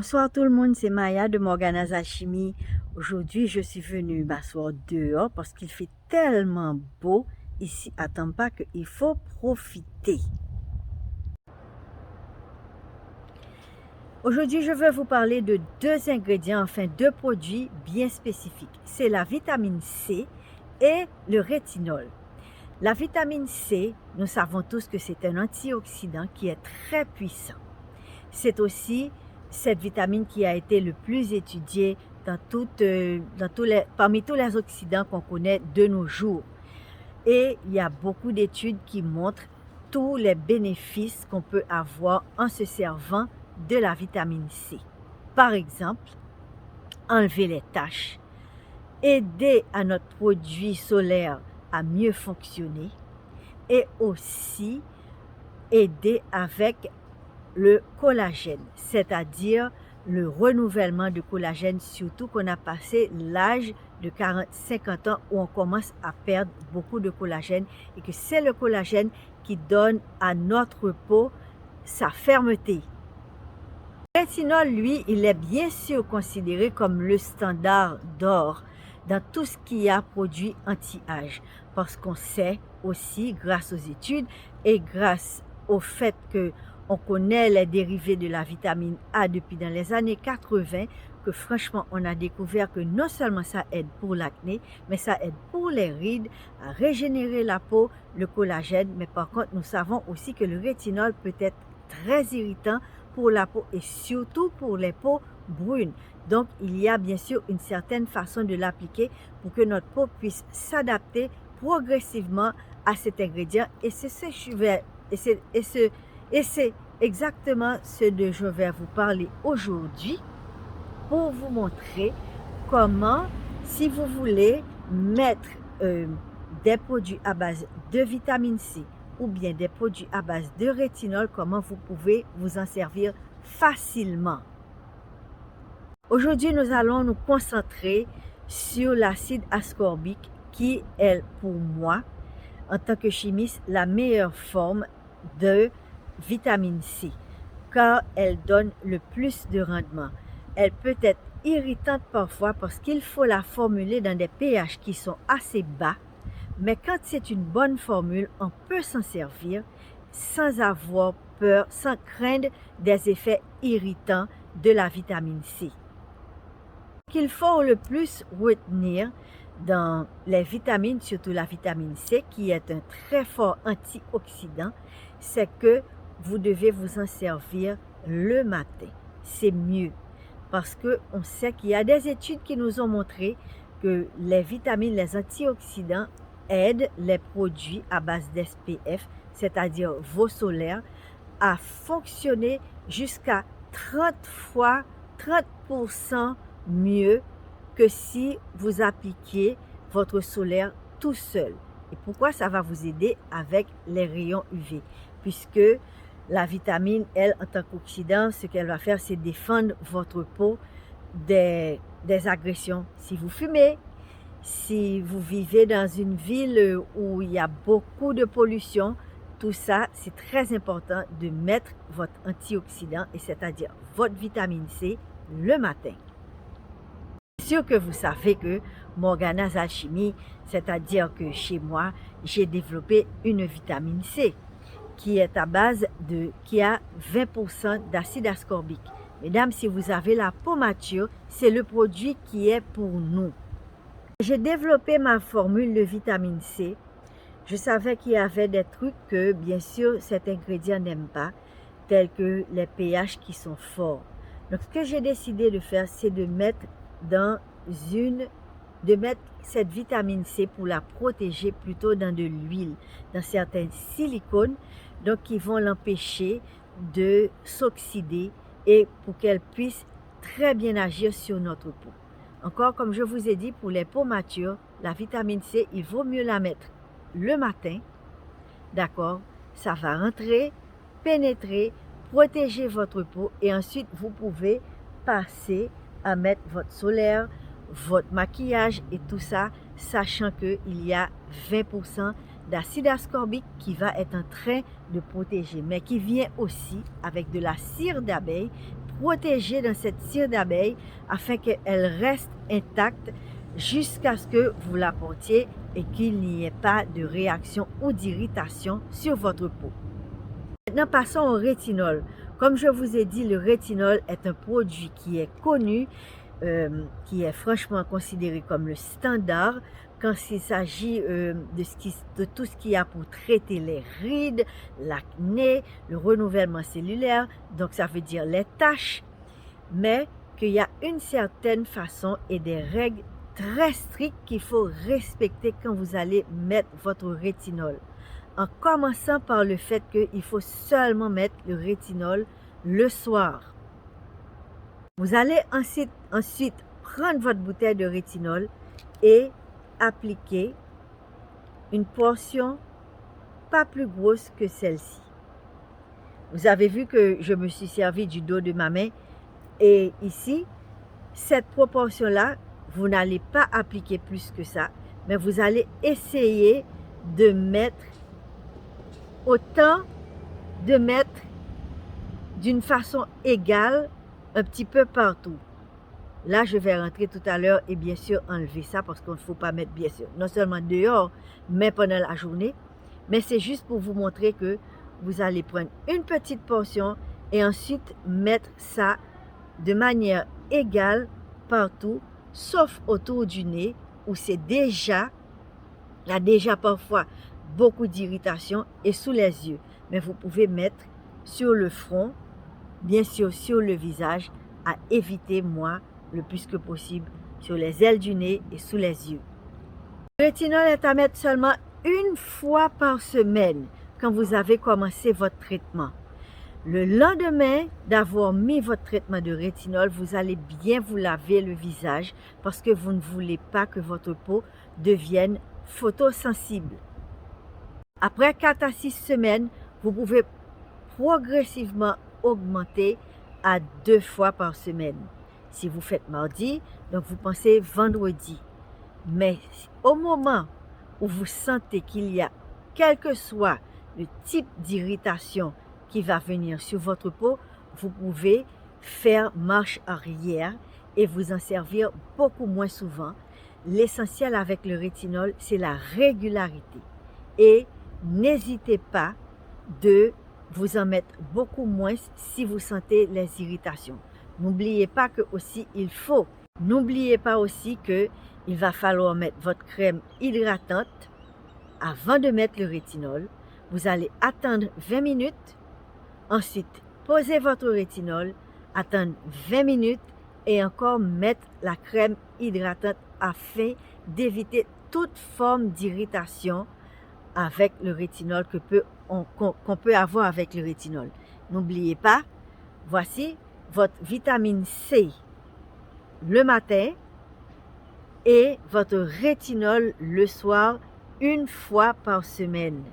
Bonsoir tout le monde, c'est Maya de Morgana's Alchimie. Aujourd'hui, je suis venue m'asseoir dehors parce qu'il fait tellement beau ici à Tampa qu'il faut profiter. Aujourd'hui, je vais vous parler de deux ingrédients, enfin deux produits bien spécifiques. C'est la vitamine C et le rétinol. La vitamine C, nous savons tous que c'est un antioxydant qui est très puissant. C'est aussi cette vitamine qui a été le plus étudiée parmi tous les oxydants qu'on connaît de nos jours. Et il y a beaucoup d'études qui montrent tous les bénéfices qu'on peut avoir en se servant de la vitamine C. Par exemple, enlever les taches, aider à notre produit solaire à mieux fonctionner et aussi aider avec le collagène, c'est-à-dire le renouvellement de collagène, surtout qu'on a passé l'âge de 40-50 ans où on commence à perdre beaucoup de collagène et que c'est le collagène qui donne à notre peau sa fermeté. Le rétinol, lui, il est bien sûr considéré comme le standard d'or dans tout ce qui a produit anti-âge parce qu'on sait aussi, grâce aux études et grâce au fait que on connaît les dérivés de la vitamine A depuis dans les années 80, que franchement, on a découvert que non seulement ça aide pour l'acné, mais ça aide pour les rides, à régénérer la peau, le collagène. Mais par contre, nous savons aussi que le rétinol peut être très irritant pour la peau et surtout pour les peaux brunes. Donc, il y a bien sûr une certaine façon de l'appliquer pour que notre peau puisse s'adapter progressivement à cet ingrédient. Et c'est exactement ce dont je vais vous parler aujourd'hui pour vous montrer comment, si vous voulez mettre des produits à base de vitamine C ou bien des produits à base de rétinol, comment vous pouvez vous en servir facilement. Aujourd'hui, nous allons nous concentrer sur l'acide ascorbique qui est pour moi, en tant que chimiste, la meilleure forme de vitamine C, car elle donne le plus de rendement. Elle peut être irritante parfois parce qu'il faut la formuler dans des pH qui sont assez bas, mais quand c'est une bonne formule, on peut s'en servir sans avoir peur, sans craindre des effets irritants de la vitamine C. Ce qu'il faut le plus retenir dans les vitamines, surtout la vitamine C, qui est un très fort antioxydant, c'est que vous devez vous en servir le matin. C'est mieux parce qu'on sait qu'il y a des études qui nous ont montré que les vitamines, les antioxydants aident les produits à base d'SPF, c'est-à-dire vos solaires, à fonctionner jusqu'à 30% mieux que si vous appliquiez votre solaire tout seul. Et pourquoi ça va vous aider avec les rayons UV? Puisque la vitamine, elle, en tant qu'oxydant, ce qu'elle va faire, c'est défendre votre peau des agressions. Si vous fumez, si vous vivez dans une ville où il y a beaucoup de pollution, tout ça, c'est très important de mettre votre antioxydant, et c'est-à-dire votre vitamine C, le matin. C'est sûr que vous savez que Morgana's Alchimie, c'est-à-dire que chez moi, j'ai développé une vitamine C qui est à base qui a 20% d'acide ascorbique. Mesdames, si vous avez la peau mature, c'est le produit qui est pour nous. J'ai développé ma formule de vitamine C. Je savais qu'il y avait des trucs que, bien sûr, cet ingrédient n'aime pas, tels que les pH qui sont forts. Donc, ce que j'ai décidé de faire, c'est de mettre cette vitamine C pour la protéger plutôt dans de l'huile, dans certains silicones, donc qui vont l'empêcher de s'oxyder et pour qu'elle puisse très bien agir sur notre peau. Encore, comme je vous ai dit, pour les peaux matures, la vitamine C, il vaut mieux la mettre le matin, d'accord? Ça va rentrer, pénétrer, protéger votre peau et ensuite vous pouvez passer à mettre votre solaire, votre maquillage et tout ça, sachant qu'il y a 20% d'acide ascorbique qui va être en train de protéger, mais qui vient aussi avec de la cire d'abeille protéger dans cette cire d'abeille afin qu'elle reste intacte jusqu'à ce que vous la portiez et qu'il n'y ait pas de réaction ou d'irritation sur votre peau. Maintenant, passons au rétinol. Comme je vous ai dit, le rétinol est un produit qui est connu, qui est franchement considéré comme le standard quand il s'agit de tout ce qu'il y a pour traiter les rides, l'acné, le renouvellement cellulaire, donc ça veut dire les taches, mais qu'il y a une certaine façon et des règles très strictes qu'il faut respecter quand vous allez mettre votre rétinol. En commençant par le fait qu'il faut seulement mettre le rétinol le soir. Vous allez ensuite prendre votre bouteille de rétinol et appliquer une portion pas plus grosse que celle-ci. Vous avez vu que je me suis servi du dos de ma main et ici, cette proportion-là, vous n'allez pas appliquer plus que ça, mais vous allez essayer de mettre d'une façon égale un petit peu partout. Là, je vais rentrer tout à l'heure et bien sûr enlever ça parce qu'il ne faut pas mettre bien sûr, non seulement dehors, mais pendant la journée. Mais c'est juste pour vous montrer que vous allez prendre une petite portion et ensuite mettre ça de manière égale partout, sauf autour du nez où il y a déjà parfois beaucoup d'irritation et sous les yeux. Mais vous pouvez mettre sur le front, bien sûr sur le visage, à éviter, moi, le plus que possible, sur les ailes du nez et sous les yeux. Le rétinol est à mettre seulement une fois par semaine quand vous avez commencé votre traitement. Le lendemain d'avoir mis votre traitement de rétinol, vous allez bien vous laver le visage parce que vous ne voulez pas que votre peau devienne photosensible. Après 4 à 6 semaines, vous pouvez progressivement augmenter à 2 fois par semaine. Si vous faites mardi, donc vous pensez vendredi. Mais au moment où vous sentez qu'il y a, quel que soit le type d'irritation qui va venir sur votre peau, vous pouvez faire marche arrière et vous en servir beaucoup moins souvent. L'essentiel avec le rétinol, c'est la régularité. Et n'hésitez pas de vous en mettre beaucoup moins si vous sentez les irritations. N'oubliez pas qu'il va falloir mettre votre crème hydratante avant de mettre le rétinol. Vous allez attendre 20 minutes, ensuite posez votre rétinol, attendre 20 minutes et encore mettre la crème hydratante afin d'éviter toute forme d'irritation avec le rétinol qu'on peut avoir avec le rétinol. N'oubliez pas, voici votre vitamine C le matin et votre rétinol le soir, une fois par semaine.